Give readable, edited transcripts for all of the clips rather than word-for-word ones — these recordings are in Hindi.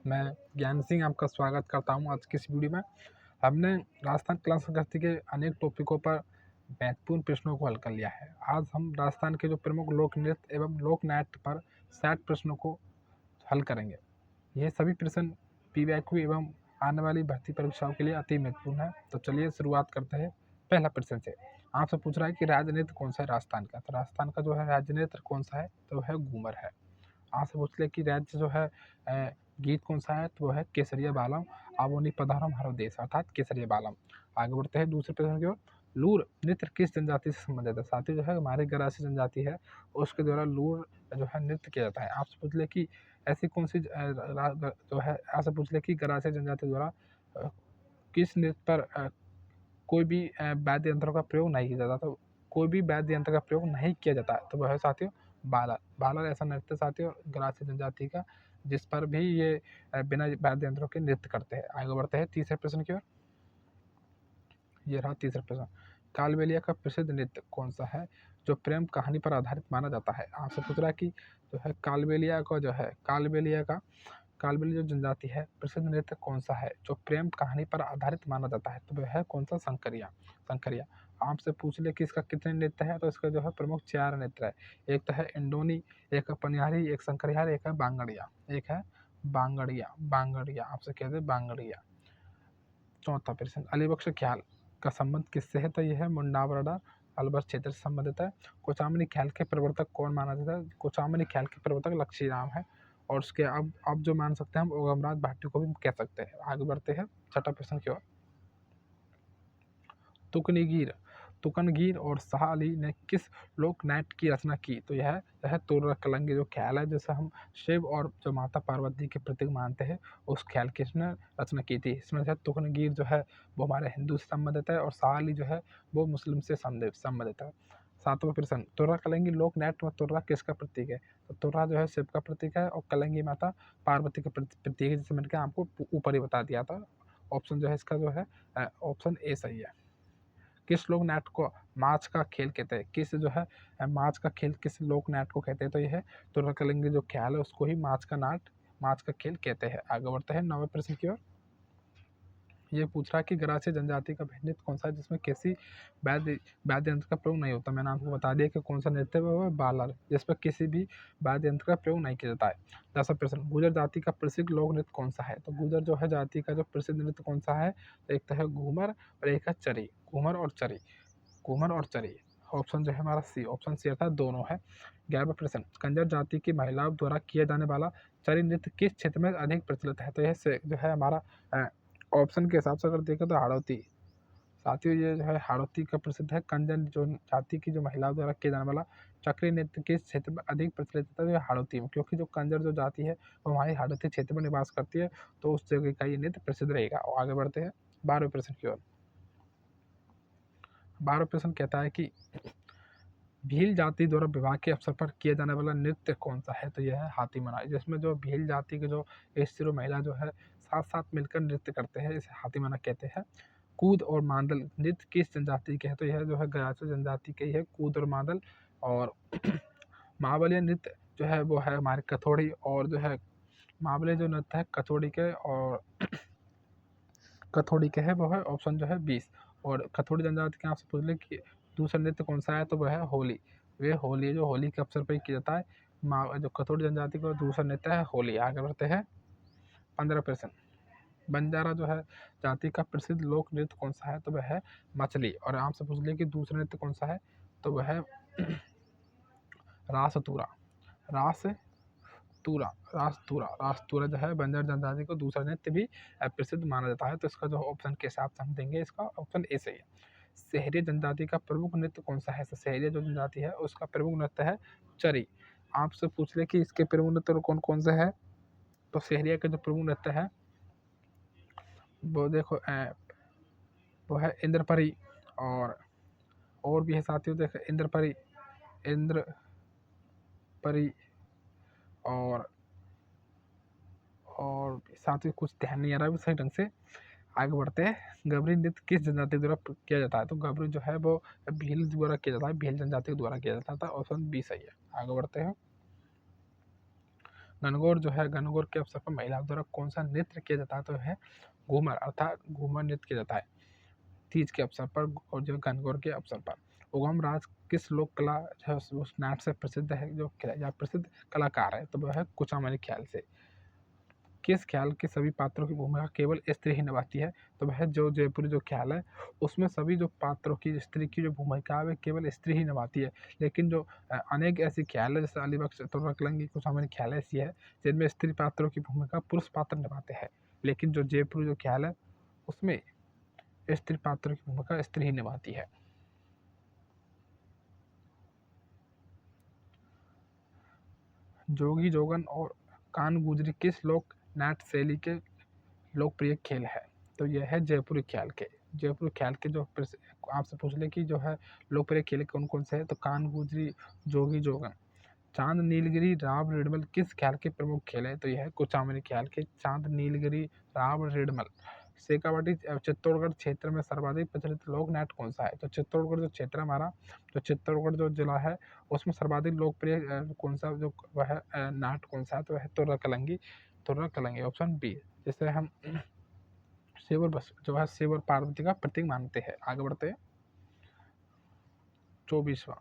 मैं ज्ञान सिंह आपका स्वागत करता हूँ आज की इस वीडियो में। हमने राजस्थान कला संस्कृति के अनेक टॉपिकों पर महत्वपूर्ण प्रश्नों को हल कर लिया है। आज हम राजस्थान के जो प्रमुख लोक नृत्य एवं लोक नाट्य पर 60 प्रश्नों को हल करेंगे। ये सभी प्रश्न पीवाईक्यू एवं आने वाली भर्ती परीक्षाओं के लिए अति महत्वपूर्ण है। तो चलिए शुरुआत करते हैं पहला प्रश्न से। आपसे पूछ रहा है कि राज्य नृत्य कौन सा है राजस्थान का। तो राजस्थान का जो है राज्य नृत्य कौन सा है, तो है घूमर है। आपसे पूछ ले कि राज्य जो है गीत कौन सा है, तो वो है केसरिया बालम आवोनी पधारम हरो देश, अर्थात केसरिया बालम। आगे बढ़ते हैं दूसरे प्रश्न की ओर। लूर नृत्य किस जनजाति से संबंधित है। साथी जो है हमारे गरासी जनजाति है, उसके द्वारा लूर जो है नृत्य किया जाता है। आपसे पूछ ले कि ऐसी कौन सी जो है, आपसे पूछ ले कि गरासी जनजाति द्वारा किस नृत्य पर कोई भी वाद्य यंत्रों का प्रयोग नहीं किया जाता। तो कोई भी वाद्य यंत्र का प्रयोग नहीं किया जाता, तो वह है साथियों बालर। बालर ऐसा नृत्य साथियों गरासी जनजाति का जिस पर भी ये बिना वाद्य यंत्रों के नृत्य करते हैं। आगे बढ़ते हैं तीसरे प्रश्न की ओर। ये रहा तीसरा प्रश्न। कालबेलिया का प्रसिद्ध नृत्य कौन सा है जो प्रेम कहानी पर आधारित माना जाता है। आपसे पूछ रहा है कि जो है कालबेलिया का जो है कालबेलिया जो जनजाति है प्रसिद्ध नृत्य कौन सा है जो प्रेम कहानी पर आधारित माना जाता है, तो वह है कौन सा, शंकरिया। शंकरिया। आपसे पूछ ले कि इसका कितने नृत्य है, तो इसका जो है प्रमुख 4 नृत्य है। एक तो है इंडोनी, एक है पनियारी, एक शंकरिया, एक है बांगड़िया। एक है बांगड़िया, बांगड़िया आपसे कहते हैं बांगड़िया। चौथा प्रश्न। अलीबख्श ख्याल का संबंध किससे है, तो यह है मुंडावरडा अलवर क्षेत्र से संबंधित है। कोचामनी ख्याल के प्रवर्तक कौन माना जाता है। कोचामनी ख्याल के प्रवर्तक लक्ष्मीराम है। और उसके अब जो मान सकते हैं हम ओगमराज भाटी को भी कह सकते हैं। आगे बढ़ते हैं छठा प्रश्न की ओर। तुकनीगीर तुकनगीर और शाह अली ने किस लोक नाट्य की रचना की, तो यह तोररा कलंगी जो ख्याल है जिसे हम शिव और जो माता पार्वती के प्रतीक मानते हैं, उस ख्याल की इसने रचना की थी। इसमें से तुकनगीर जो है वो हमारे हिंदू से संबंधित है और शाह अली जो है वो मुस्लिम से संबंधित है। सातवां प्रश्न। तोर्रा कलंगी लोक नाट्य में तोर्रा किसका प्रतीक है, तो तोर्रा जो है शिव का प्रतीक है और कलंगी माता पार्वती का प्रतीक है, जिसे मैंने आपको ऊपर ही बता दिया था। ऑप्शन जो है इसका जो है ऑप्शन ए सही है। किस लोक नाट्य को माच का खेल कहते हैं। किस जो है माच का खेल किस लोक नाट्य को कहते हैं, तो यह तुर्रा कलिंगी जो ख्याल है उसको ही माच का खेल कहते हैं। आगे बढ़ते हैं नौवें प्रश्न की ओर। ये पूछ रहा है कि गरासी जनजाति का नृत्य कौन सा है जिसमें किसी वाद्य यंत्र का प्रयोग नहीं होता। मैंने आपको बता दिया कि कौन सा नृत्य है, वो है बालर, जिस पर किसी भी वाद्य यंत्र का प्रयोग नहीं किया जाता है। 10वां प्रश्न। गुर्जर जाति का प्रसिद्ध लोक नृत्य कौन सा है, तो गुर्जर जो है जाति का जो प्रसिद्ध नृत्य कौन सा है, तो एक तो है घूमर और एक है चरी। घूमर और चरी, घूमर और चरी। ऑप्शन जो है हमारा सी, ऑप्शन सी अर्थात दोनों है। 11वां प्रश्न। कंजर जाति की महिलाओं द्वारा किया जाने वाला चरी नृत्य किस क्षेत्र में अधिक प्रचलित है, तो यह जो है हमारा ऑप्शन के हिसाब से अगर देखें तो हाड़ौती। साथियों ये जो है हाड़ौती का प्रसिद्ध है। कंजर जो जाति की जो महिलाओं द्वारा किया जाने वाला चक्री नृत्य किस क्षेत्र में अधिक प्रचलित है, तो ये हाड़ौती में, क्योंकि जो कंजर जो जाति है वो हमारी हाड़ौती क्षेत्र में निवास करती है, तो उस जगह का ये नृत्य प्रसिद्ध रहेगा। और आगे बढ़ते हैं 12वें प्रश्न की ओर। 12वां प्रश्न कहता है कि भील जाति द्वारा विवाह के अवसर पर किया जाने वाला नृत्य कौन सा है, तो यह है हाथी मनाई, जिसमें जो भील जाति के जो स्त्री महिला जो है साथ साथ मिलकर नृत्य करते हैं, इसे हाथी मना कहते हैं। कूद और मांदल नृत्य किस जनजाति के हैं, तो यह जो है गरासी जनजाति के ही है, कूद और मांदल। और महाबलिया नृत्य जो है वो है हमारे कथोड़ी, और जो है महाबली जो नृत्य है कथोड़ी के और कथोड़ी के है, वो है ऑप्शन जो है 20। और कथोड़ी जनजाति के आपसे पूछ ले कि दूसरा नृत्य कौन सा है, तो वह है होली। वे होली है जो होली के अवसर पर ही किया जाता है। जो कथोड़ी जनजाति का दूसरा नृत्य है होली। आगे बढ़ते हैं 15 प्रश्न। बंजारा जो है जाति का प्रसिद्ध लोक नृत्य कौन सा है, तो वह है मछली। और आपसे पूछ ले कि दूसरा नृत्य कौन सा है, तो वह है रासतूरा। रास तूरा रास्तूरा जो है बंजर जनजाति को दूसरा नृत्य भी प्रसिद्ध माना जाता है, तो इसका जो ऑप्शन के हिसाब से हम देंगे इसका ऑप्शन ए सही है। शहरी जनजाति का प्रमुख नृत्य कौन सा है, तो शहरी जो जनजाति है उसका प्रमुख नृत्य है चरी। आपसे पूछ ले कि इसके प्रमुख नृत्य कौन कौन से है, तो शहरिया का जो प्रमुख नृत्य है वो देखो वो है इंद्रपरी। और भी है साथियों, देखो इंद्रपरी, इंद्रपरी और साथ ही कुछ ध्यान नहीं आ रहा है सही ढंग से। आगे बढ़ते हैं। गबरी नृत्य किस जनजाति द्वारा किया जाता है, तो गबरी जो है वो भील द्वारा किया जाता है, भील जनजाति के द्वारा किया जाता था। ऑप्शन बी सही है। आगे बढ़ते हैं गणगौर जो है, गणगौर के अवसर पर महिलाओं द्वारा कौन सा नृत्य किया जाता है? तो है घूमर, अर्थात घूमर नृत्य किया जाता है तीज के अवसर पर और जो गणगौर के अवसर पर। उगम राज किस लोक कला जो है उस नाट से प्रसिद्ध है, जो या प्रसिद्ध कलाकार है? तो वह है कुचामनी ख्याल से। किस ख्याल के सभी पात्रों की भूमिका केवल स्त्री ही निभाती है? तो वह जो जयपुरी जो ख्याल है उसमें सभी जो पात्रों की स्त्री की जो भूमिका है वह केवल स्त्री ही निभाती है। लेकिन जो अनेक ऐसी ख्याल है जैसे अलीबख्श तुर्रकलंगी कुचामनी ख्याल ऐसी है जिनमें स्त्री पात्रों की भूमिका पुरुष पात्र निभाते हैं। लेकिन जो जयपुरी जो ख्याल है उसमें स्त्री पात्रों की भूमिका स्त्री ही निभाती है। जोगी जोगन और कान गुजरी किस लोक नाट्य शैली के लोकप्रिय खेल है? तो यह है जयपुरी ख्याल के। जयपुरी ख्याल के जो आपसे पूछ ले कि जो है लोकप्रिय खेल कौन कौन से है, तो कान गुजरी, जोगी जोगन। चांद नीलगिरी राव रिडमल किस ख्याल के प्रमुख खेल है? तो यह है कुचामनी ख्याल के। चांद नीलगिरी राव रिडमल। शेखावाटी चित्तौड़गढ़ क्षेत्र में सर्वाधिक प्रचलित लोक नाट्य कौन सा है? तो चित्तौड़गढ़ जो क्षेत्र है हमारा, जो चित्तौड़गढ़ जो जिला है उसमें सर्वाधिक लोकप्रिय कौन सा जो वह नाट्य कौन सा है? तो वह तुर्रा कलंगी। तुर्रा कलंगी ऑप्शन बी, जिसे हम शिव और जो है शिव और पार्वती का प्रतीक मानते हैं। आगे बढ़ते हैं। 24वां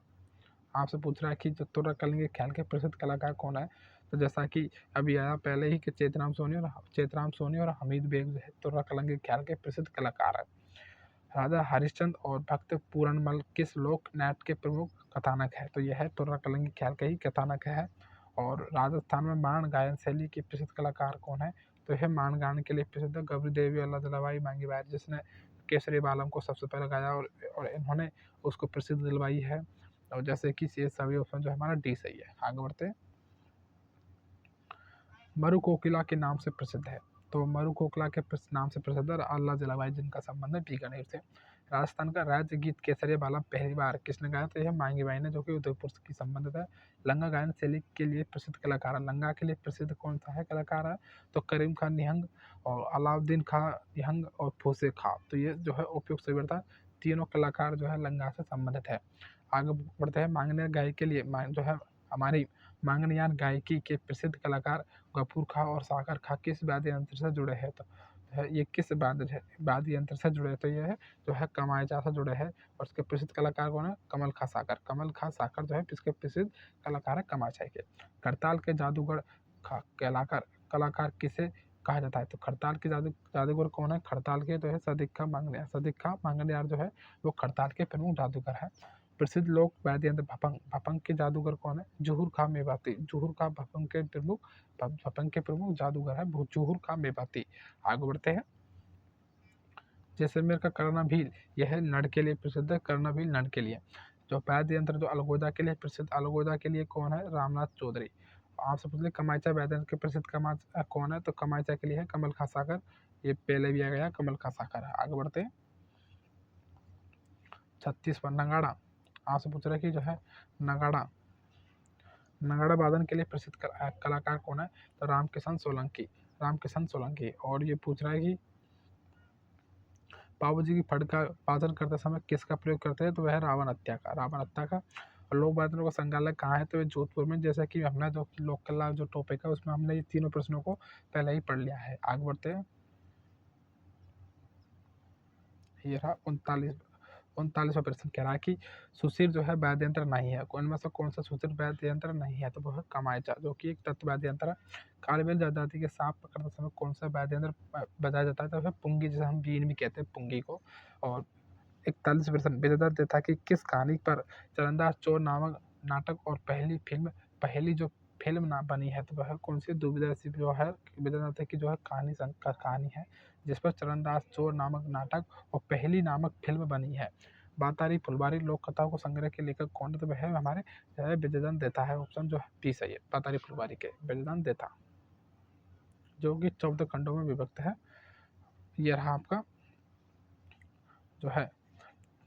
आपसे पूछ रहा है कि जो तुर्रा कलंगी ख्याल के प्रसिद्ध कलाकार कौन है? तो जैसा कि अभी आया पहले ही कि चेतराम सोनी और हमीद बेग जो है तुर्रा कलंगी ख्याल के प्रसिद्ध कलाकार है। राजा हरिश्चंद्र और भक्त पूरनमल किस लोक नाट्य के प्रमुख कथानक है? तो यह है तुर्रा कलंगी ख्याल का ही कथानक है। और राजस्थान में माण गायन शैली के प्रसिद्ध कलाकार कौन है? तो यह माण गायन के लिए प्रसिद्ध गौरी देवी अल्लाह दिलवाई मांगी बाई, जिसने केसरी बालम को सबसे पहले गाया और इन्होंने उसको प्रसिद्ध दिलवाई है। और जैसे कि ये सभी ऑप्शन जो हमारा डी सही है। आगे बढ़ते हैं। मरु कोकिला के नाम से प्रसिद्ध है? तो मरु कोकिला के नाम से प्रसिद्ध है अल्लाह जलाबाई, जिनका संबंध है बीकानेर से। राजस्थान का राज्य गीत केसरिया बालम पहली बार किसने गाया? तो यह मांगी बाई ने, जो कि उदयपुर की संबंधित है। लंगा गायन शैली के लिए प्रसिद्ध कलाकार है। लंगा के लिए प्रसिद्ध कौन सा है कलाकार है? तो करीम खान निहंग और अलाउद्दीन खां निहंग और फूसे खां। तो ये जो है उपयुक्त सही था। तीनों कलाकार जो है लंगा से संबंधित है। आगे बढ़ते हैं। मांगनेर गाय के लिए जो है हमारी मांगनियार गायकी के प्रसिद्ध कलाकार गफूर खां और सागर खां किस वाद्य यंत्र से जुड़े हैं? तो ये किस वाद्य यंत्र से जुड़े हैं? तो ये है जो है कमायचा से जुड़े हैं। और इसके प्रसिद्ध कलाकार कौन है? कमल खां साकर। कमल खां साकर जो है इसके प्रसिद्ध कलाकार है कमायचा के। खड़ताल के जादूगर कलाकार कलाकार किसे कहा जाता है? तो खड़ताल के जादूगर कौन है? खड़ताल के जो है सदिक खां मांगनियार जो है वो खड़ताल के प्रमुख जादूगर है। प्रसिद्ध लोक वाद्य यंत्र भपंग। भपंग के जादूगर कौन है? जुहुर खां मेवाती। जुहुर खां भपंग के प्रमुख जादूगर है जुहुर खां मेवाती। आगे बढ़ते हैं। जैसलमेर का कर्णा भील, यह नड़ के लिए प्रसिद्ध है। कर्णा भील नड़ के लिए। जो वाद्य यंत्र जो अलगोजा के लिए प्रसिद्ध, अलगोजा के लिए कौन है? रामनाथ चौधरी। आपसे पूछ ले कमायचा वाद्य यंत्र के प्रसिद्ध कमायचा कौन है? तो कमायचा के लिए है कमल खां साकर। ये पहले भी आ गया कमल खां साकर है। आगे बढ़ते हैं। 36वां नगाड़ा। आपसे पूछ रहा है कि जो है नगाड़ा नगाड़ा वादन के लिए प्रसिद्ध कलाकार कौन है? तो रामकिशन सोलंकी। रामकिशन सोलंकी। और ये पूछ रहा है कि पाबूजी की फड़ का वादन करते समय किसका प्रयोग करते हैं? तो वह है रावण हत्या का। रावण हत्या का। और लोक वादनों का संग्रहालय कहाँ है? तो ये जोधपुर में। जैसा कि हमने जो लोक कला जो टॉपिक है उसमें हमने ये तीनों प्रश्नों को पहले ही पढ़ लिया है। आगे बढ़ते हैं। ये रहा 39वां प्रश्न कह रहा है कि सुशिर जो है वाद्य यंत्र नहीं है। इनमें से कौन सा सुशिर वाद्य यंत्र नहीं है? तो वह है कमायचा, जो कि एक तत्व वाद्य यंत्र है। कालबेल जाति के सांप पकड़ते समय कौन सा वाद्य यंत्र बजाया जाता है? तो वह पुंगी, जिसे हम बीन भी कहते हैं पुंगी को। और 41% विजेता था कि किस कहानी पर चरणदास चोर नामक नाटक और पहली जो फिल्म ना बनी है? तो वह कौन सी? दुविधा सी जो है विद्यानाथ की जो है कहानी है जिस पर चरणदास चोर नामक नाटक और पहली नामक फिल्म बनी है। बातारी फुलबारी लोक कथाओं को संग्रह के लेखक कौन है? तो वह हमारे जो है विजयदान देता है। ऑप्शन जो है बी सही है। बातारी फुलबारी के विजयदान देता, जो कि 14 खंडों में विभक्त है। यह रहा आपका जो है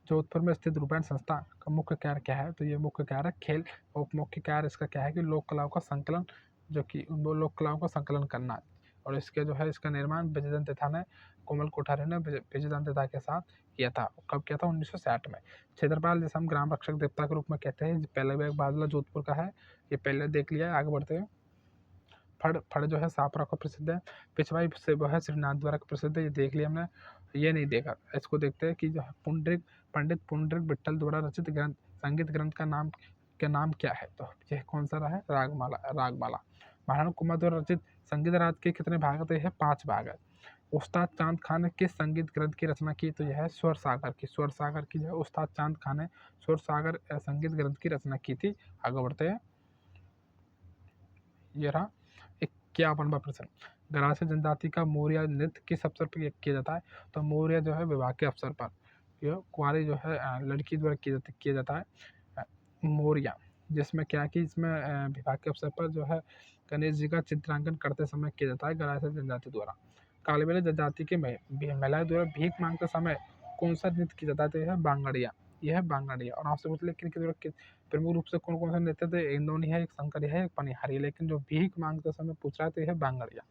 जोधपुर में स्थित रूपायण संस्था का मुख्य कार्य क्या है? तो ये मुख्य कार्य खेल और मुख्य कार्य इसका क्या है कि लोक कलाओं का संकलन, जो कि उन लोक कलाओं का संकलन करना। और इसके जो है इसका निर्माण विजयदान देथा ने, कोमल कोठारी ने विजयदान देथा के साथ किया था। कब किया था? 1960 में। क्षेत्रपाल जैसे हम ग्राम रक्षक देवता के रूप में कहते हैं। पहले भी एक बादला जोधपुर का है, ये पहले देख लिया है। आगे बढ़ते हैं। फड़ फड़ जो है सापरा का प्रसिद्ध है। पिछवाई से वो है श्रीनाथ द्वारा का प्रसिद्ध है, ये देख लिया हमने। ये नहीं देखा, इसको देखते हैं कि जो है पंडित पुंडरीक विट्ठल द्वारा रचित ग्रंथ संगीत ग्रंथ का नाम क्या है। तो यह कौन सा रहा है, रागमाला। महाराणा कुमार द्वारा रचित संगीत राग के कितने भाग है, तो यह 5 भाग है। उस्ताद चांद खान ने किस संगीत ग्रंथ की रचना की, तो यह है स्वर सागर की जो है उस्ताद चांद खान ने स्वर सागर संगीत ग्रंथ की रचना की थी। आगे बढ़ते हैं। ये रहा 51वां प्रश्न, गरासिया जनजाति का मोरिया नृत्य किस अवसर पर किया जाता है, तो मोरिया जो है विवाह के अवसर पर, यह कुंवारी जो है लड़की द्वारा किया जाता है मोरिया, जिसमें क्या है कि इसमें विवाह के अवसर पर जो है गणेश जी का चित्रांकन करते समय किया जाता है गरासिया जनजाति द्वारा। कालबेलिया जनजाति के महिलाएं द्वारा भीख मांगते समय कौन सा नृत्य किया जाता है, तो यह है बांगड़िया। यह है बांगड़िया। और आपसे पूछ ले प्रमुख रूप से कौन कौन से नृत्य थे, इंद्रोनी है, एक शंकरी है, एक पनिहारी, लेकिन जो भीख मांगते समय पूछ रहा है तो यह है बांगड़िया।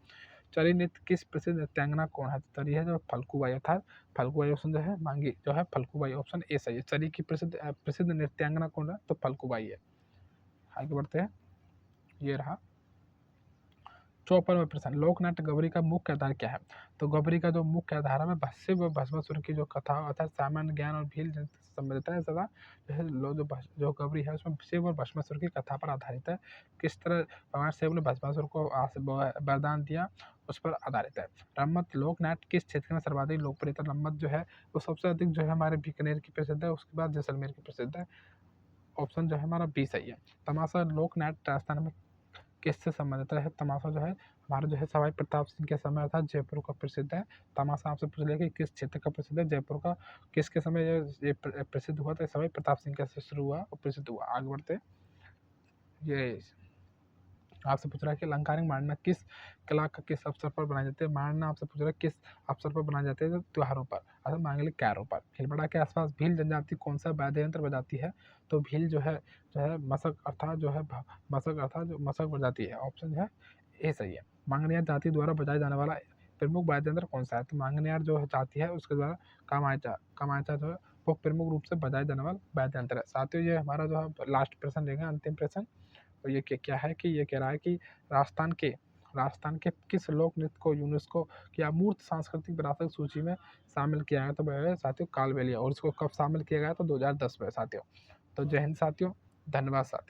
चरी नृत्य किस प्रसिद्ध नृत्यांगना कौन है, तो चरी है जो फल्गुबाई, अर्थात फल्गुबाई ऑप्शन जो है मांगी जो है फल्गुबाई, ऑप्शन ए सही है। चरी की प्रसिद्ध नृत्यांगना कौन है, तो फल्गुबाई है। आगे बढ़ते हैं। ये रहा 54वां प्रश्न, लोक नाट्य गौरी का मुख्य आधार क्या है, तो गौरी का जो मुख्य आधार है भस्म व भस्मासुर की जो कथा अर्थात सामान्य ज्ञान और भील संबंधित है सदा जो गौरी है उसमें शिव और भस्मासुर की कथा पर आधारित है। किस तरह भगवान शिव ने भस्मासुर को वरदान दिया उस पर आधारित है। रम्मत लोक नाट्य किस क्षेत्र में सर्वाधिक लोकप्रियता, रम्मत जो है वो सबसे अधिक जो है हमारे बीकानेर की प्रसिद्ध है, उसके बाद जैसलमेर की प्रसिद्ध है। ऑप्शन जो है हमारा बी सही है। तमाशा लोक नाट्य राजस्थान में किससे संबंधित है, तमाशा जो है हमारा जो है सवाई प्रताप सिंह के समय था, जयपुर का प्रसिद्ध है। तमाशा आपसे पूछ लिया कि किस क्षेत्र का प्रसिद्ध है, जयपुर का। किसके समय ये प्रसिद्ध हुआ, तो सवाई प्रताप सिंह का शुरू हुआ और प्रसिद्ध हुआ। आगे बढ़ते। ये आपसे पूछ रहा है कि अलंकारिक मांडना किस कला का किस अवसर पर बनाए जाते हैं, मांडना आपसे पूछ रहा है किस अवसर पर बनाए जाते हैं, तो त्योहारों पर अर्थात मांगलिक कार्यों पर। खिलबड़ा के आसपास भील जनजाति कौन सा वाद्य यंत्र बजाती है, तो भील जो है मसक अर्थात जो है मसक अर्थात जो मसक बजाती है, ऑप्शन जो है ए सही है। मांगनियार जाति द्वारा बजाया जाने वाला प्रमुख वाद्य यंत्र कौन सा है, तो मांगनियार जो जाति है उसके द्वारा कामायचा जो है वो प्रमुख रूप से बजाया जाने वाला वाद्य यंत्र है। साथियों ये हमारा जो है लास्ट प्रश्न रहेगा, अंतिम प्रश्न। तो ये क्या है कि ये कह रहा है कि राजस्थान के किस लोक नृत्य को यूनेस्को की अमूर्त सांस्कृतिक विरासत सूची में शामिल किया गया, तो वह है साथियों कालबेलिया। और इसको कब शामिल किया गया, तो 2010 में साथियों। तो जय हिंद साथियों, धन्यवाद साथियों।